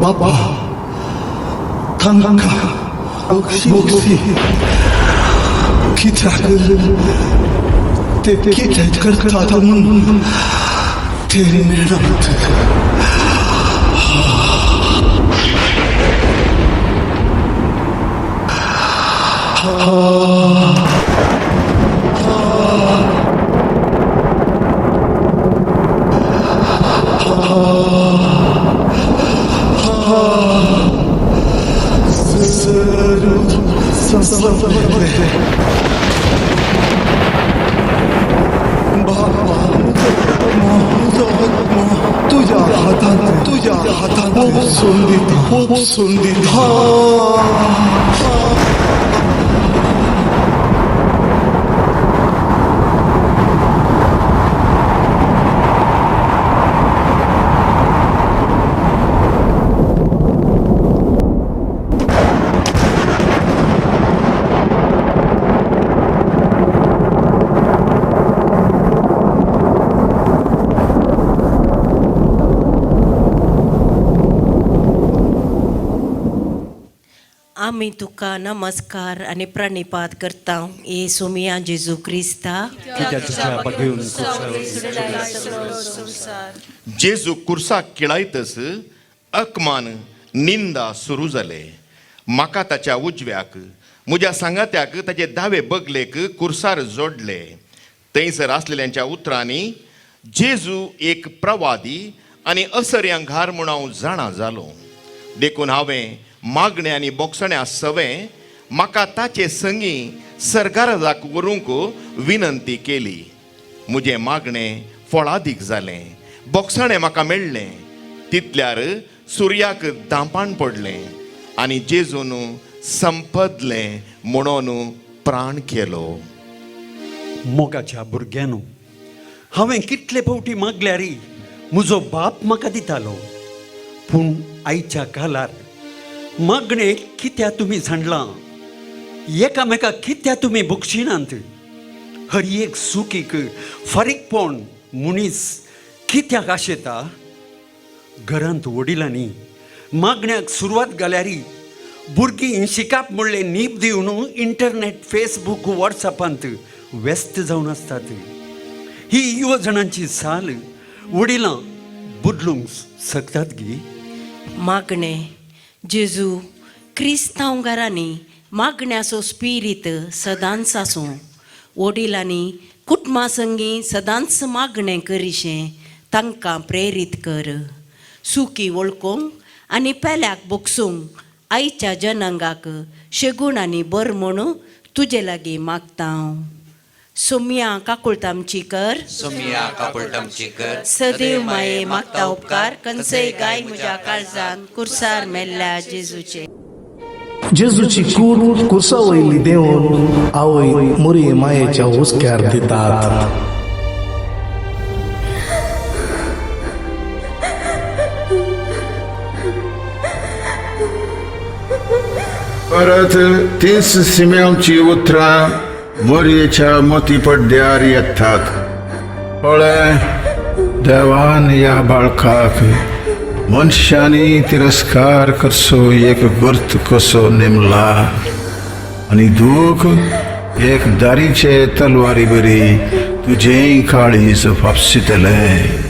बाबा थांबा अक्षी कित्याक ते कितें करता म्हणून ते मेळत. तुझ्या हातात सोंदीत आमी तुका नमस्कार आणि प्रणिपात करता ए सोमिया जेजू क्रिस्ता. जेजू कुर्साक किळायतस अकमान निंदा सुरू जाले. म्हाका ताच्या उजव्याक म्हज्या सांगात्याक ताचे दावे बगलेक कुर्सार जोडले. थंयसर आसलेल्यांच्या उतरांनी जेजू एक प्रवादी आनी असर्यांक घार म्हूण हांव जाणा जालो. देखून हांवें मागणे आनी बोगसण्या सवें म्हाका ताचे संगी सर्गाराजाक व्हरूंक विनंती केली. म्हजें मागणें फळादीक जालें, बोगसणें म्हाका मेळ्ळें. तितल्यार सुर्याक दांपाण पडलें आनी जेजून संपदलें म्हणून प्राण केलो. मोगाच्या भुरग्यानो, हांवें कितले फावटी मागल्यार म्हजो बाप म्हाका दितालो. पूण आयच्या काळार मागणें कित्या तुमी सांडलां, एकामेकाक कित्या तुमी बक्षिनांत. हर एक सुखीक फारीकपण मनीस कित्याक आशेता. घरांत वडिलांनी मागण्याक सुरवात जाल्यार भुरगीं शिकाप म्हणलें नीब दिवन इंटरनेट, फेसबूक, वॉट्सॅपांत व्यस्त जावन आसतात. ही युवजणांची साल वडिलां बदलूंक शकतात गी. मागणे जेजू क्रिस्तांव घरांनी मागण्याचो स्पिरीत सदांच आसूं. वडिलांनी कुटुंबा संगी सदांच मागणें करीशें तांकां प्रेरीत कर. सुखी वळखूंक आनी पेल्याक बोगसूंक आयच्या जनांगाक शेगूण आनी बर म्हणून तुजे लागीं मागता हांव. सोम्या काकुळटामची कर, सोमिया काकुळटामची कर. सदैव माये मागता उपकार. कंसय गाय म्हज्या काळजान कुर्सार मेल्ल्या जेजूचे. जेजूची कूड कुर्सा वयली देंवन आवय मोरये मायेच्या उस्क्यार दितात. परत तीच सिम्यांची उतरां मोरयेच्या मोती पड्ड्यार येतात. पळय, देवान ह्या बाळकाक मनशांनी तिरस्कार करचो एक गुर्त कसो नेमला आनी दूख एक दारीचे तलवारी बरी तुजें काळीज फापसितलें.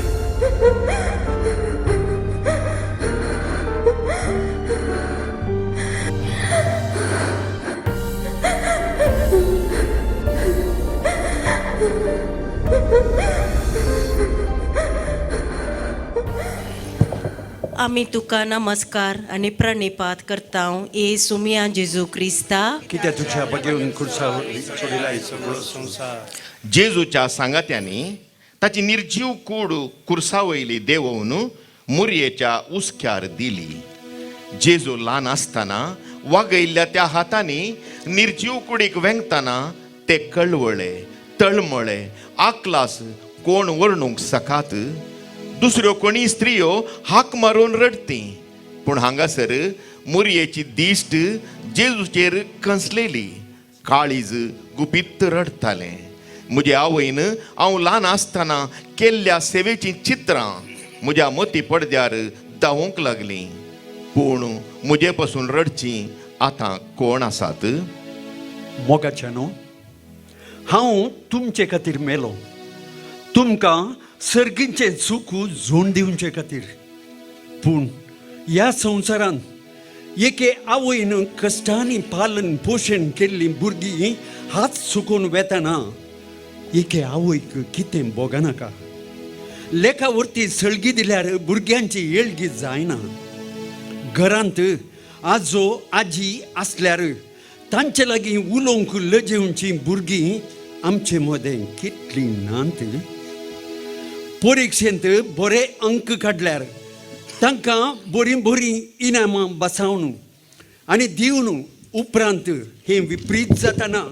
आमी तुका नमस्कार आनी प्रणिपात करता ए सुमिया जेजू क्रिस्ता. कित्या तुज्या बगेवन कुर्सा सोडिलाय सगळो संवसार. जेजूच्या सांगात्यांनी ताची निर्जीव कूड कुर्सा वयली देंवोवन मोरयेच्या उस्क्यार दिली. जेजू ल्हान आसतना वागयल्ल्या त्या हातांनी निर्जीव कुडीक वेंगतना ते कळवळे, तळमळे, आकलास कोण वर्णूंक सकात. दुसऱ्यो कोणी स्त्रियो हाक मारून रडती. पूण हांगासर मोरयेची दिश्ट जेजूचेर कंसलेली. काळीज गुपित्त रडतालें. म्हज्या आवयन हांव ल्हान आसतना केल्ल्या सेवेचीं चित्रां म्हज्या मती पडद्यार दावोवंक लागलीं. पूण म्हजे पासून रडचीं आतां कोण आसात? मोगाच्यानो, हांव तुमचे खातीर मेलो, तुमकां सर्गींचे सुख झोंड दिवचे खातीर. पूण ह्या संवसारांत एके आवयन कश्टांनी पालन पोशण केल्लीं भुरगीं हात सुकोवन वेतना एके आवयक कितें बोगनाका. लेखा वरती सळगी दिल्यार भुरग्यांची येळगी जायना. घरांत आजो आजी आसल्यार तांचे लागीं उलोवंक लजेवचीं भुरगीं आमचे मदें कितलीं नात. परिक्षेंत बरे अंक काडल्यार तांकां बरीं बरीं इनामां बसावन आनी दिवन उपरांत हें विपरीत जाताना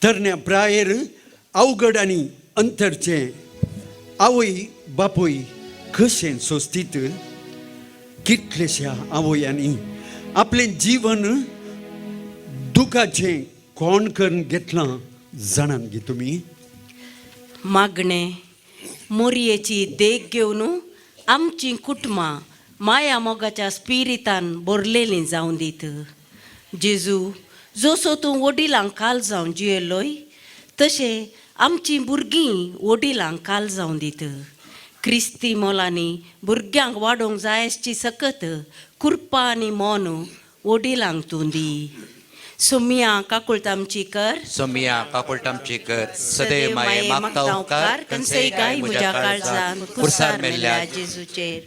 तरण्या प्रायेर अवघड आनी अंतरचें आवय बापूय कशें सोंसतीत. कितलेशा आवयांनी आपलें जीवन दुखाचें कोण करून घेतलां जाणात गे तुमी. मागणे मोरयेची देख घेवन आमचीं कुटुंबां माया मोगाच्या स्पिरितान भरलेलीं जावं दीत. जेजू, जसो तूं वडिलांक काल जावन जियेलोय तशें आमचीं भुरगीं वडिलांक काल जावं दीत. क्रिस्ती मोलांनी भुरग्यांक वाडोवंक जाय आसची सकत कृपा आनी मोन वडिलांक तूं दी. सुमिया काकुळतामचीकर सोमिया काकुळटामचीकर सदैव माये मागता उपकार कणसई काय म्हज्या काळजान कुर्सार मेल्ल्या जेजूचेर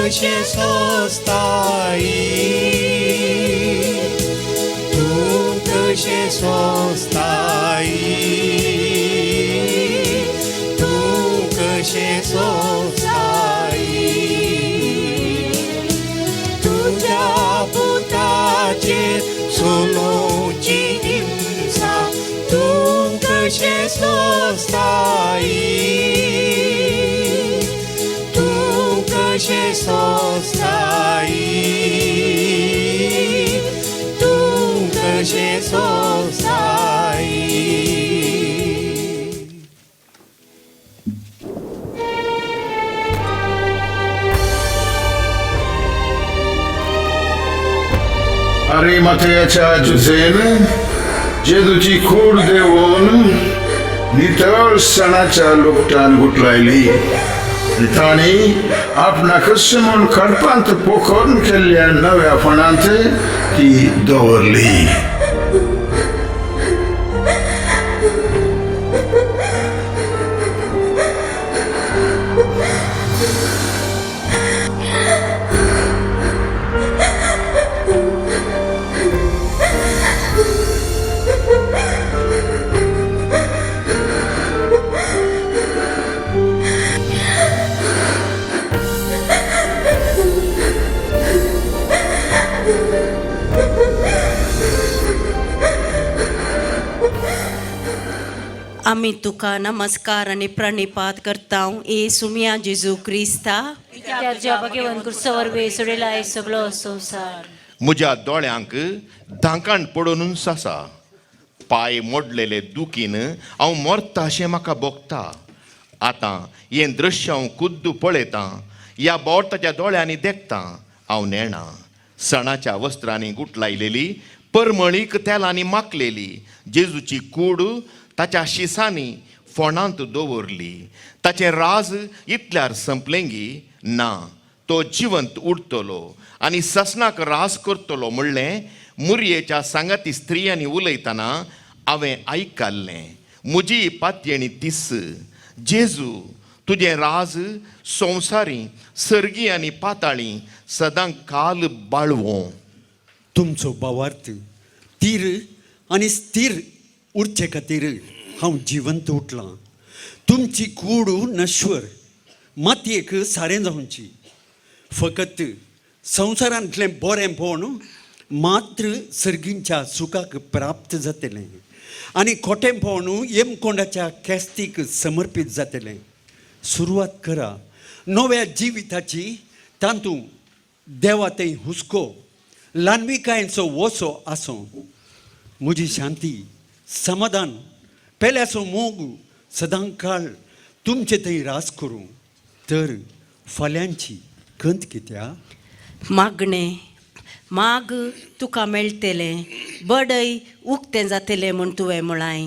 कशे सोस्ताई तू कशे सोस्ताई तू कशे सोस्ताई तुझ्या पुताचेर सोलोची हिंसा तू कशे सोस्ताई कशे सोस्ताई तू कशे सोस्ताई अरिमथेयाच्या जुसेन जेजूची खूड देऊन नितळ सणाच्या लोकटान गुटलायली ताणी आपणाक म्हणून खडपांत पोखरून केल्ल्या नव्या फणांत ती दवरली आम्ही तुका नमस्कार आणि प्रणिपात करता ए सुमिया जेजू क्रिस्ता त्याच्या भगवान कुर्सावर वेसुडेला सगळो संसार म्हज्या दोळ्यांक धांकाण पडून सासा पाय मोडलेले दुखीन हांव मरता अशें म्हाका भोगता आतां हें दृश्य हांव खुद्द पळयतां ह्या बोटाच्या दोळ्यांनी देखता हांव नेणा सणाच्या वस्त्रांनी गुटलायलेली परमळीक तेलांनी माकलेली जेजूची कूड ताच्या शिसांनी फोंडांत दवरली ताचें राज इतल्यार संपलेंगी ना तो जिवंत उरतलो आनी ससनाक रास करतलो म्हणलें मुरयेच्या सांगाती स्त्रियांनी उलयतना हांवें आयकल्लें म्हजी पातयेणी तिस जेजू तुजें राज संवसारी सर्गी आनी पाताळी सदां काल बाळवो तुमचो भावार्थ तीर आनी स्थिर उरचे खातीर हांव जिवंत उठलां तुमची कूड नश्वर मातयेक सारें जावची फकत संवसारांतलें बरेंपण मात्र सर्गींच्या सुखाक प्राप्त जातलें आनी खोटेंपण येमकोंडाच्या केस्तीक समर्पीत जातलें सुरवात करा नव्या जिविताची तातूंत देवा थंय हुस्को ल्हानविकायेचो वसो आसूं म्हजी शांती समाधान पेल्याचो मोग सदां काळ तुमचे थंय रास करूं तर फाल्यांची खंत कित्याक मागणें माग तुका मेळटलें बडय उक्तें जातलें म्हूण तुवें म्हळाय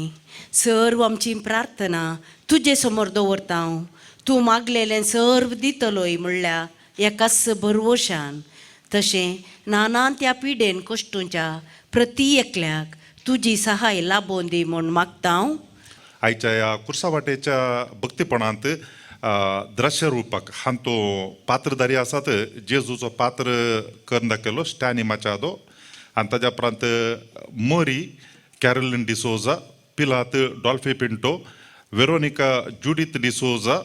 सर्व आमची प्रार्थना तुजे समोर दवरता हांव तूं मागलेलें सर्व दितलोय म्हणल्यार एकाच भरवशान तशें नानान त्या पिडेन कश्टूच्या प्रती एकल्याक तुजी सहाय लाबोवन दी म्हूण मागता हांव आयच्या ह्या कुर्सावाटेच्या भक्तीपणांत द्रश्य रुपाक हांतो पात्रधारी आसात जेजूचो पात्र करून दाखयलो स्टॅनी माचादो आनी ताज्या उपरांत Mori Caroline D'Souza Pilat Dolphe Pinto Veronica Judith D'Souza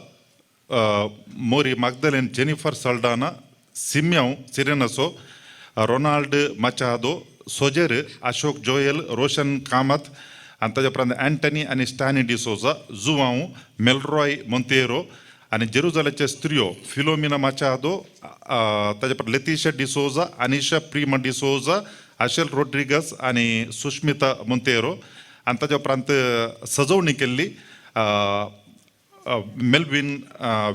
Mori Magdalene Jennifer Saldanha Simiao सिरेनसो रोनाल्ड माचादो सोजेर अशोक जोयल रोशन कामत आनी ताज्या उपरांत अँटनी आनी स्टॅनी डिसोजा जुवांव मेलरॉय मोंतेरो आनी जेरुजालेचे स्त्रियो फिलोमिना माचादो ताज्या उपरांत लेतिशा डिसोजा अनिशा प्रिमा डिसोजा आशेल रोड्रिगस आनी सुष्मिता मोंतेरो आनी ताज्या उपरांत सजवणी केल्ली मेल्विन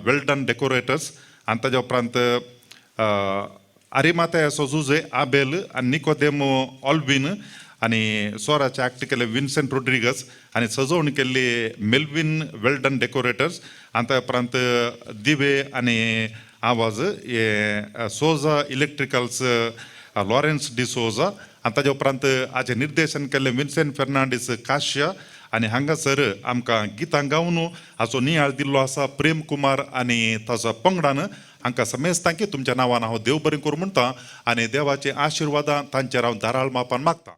वेल्डन डेकोरेटर्स आनी ताज्या उपरांत आरिमाताया सोजुजे आबेल आणि निकोदेमो ऑल्बिन आणि स्वराचे ॲक्ट केले विन्सेंट रोड्रिगस आणि सजवणी केली मेल्विन वेल्डन डेकोरेटर्स आणि त्यापर्यंत दिवे आणि आवाज हे सोजा इलेक्ट्रिकल्स लॉरेन्स डिसोजा आणि ताजे उपरांत आजे निर्देशन केले विन्सेंट फेर्नांडीस काश्या आणि हांगासर आमकां गितां गावन हाचो नियाळ दिल्लो आसा प्रेम कुमार आणि ताचो पंगडान हांकां समेस्तांकी तुमच्या नांवान हांव देव बरें करूं म्हणटा आणि देवाचे आशिर्वादां तांचेर हांव दाराळ मापान मागता.